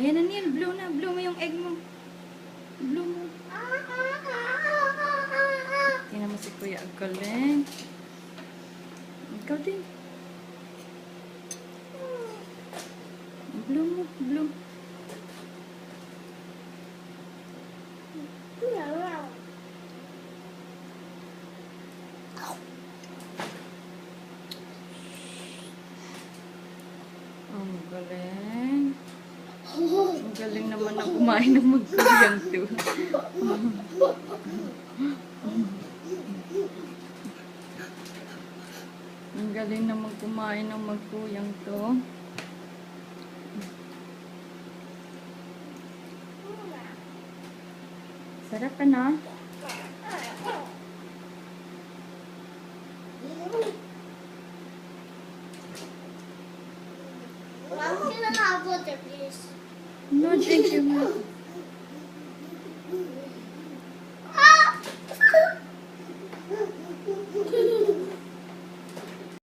Ayan na Neil, blow na. Blow mo yung egg mo. Blow mo. Tingnan mo si Kuya, ang galing. Ikaw din. Blow mo, blow. Ang galing. Ang galing naman na kumain ng magkuyang to. Ang galing naman kumain ng magkuyang to. Sarap ka na? Mom, can I have water, please? No, thank you.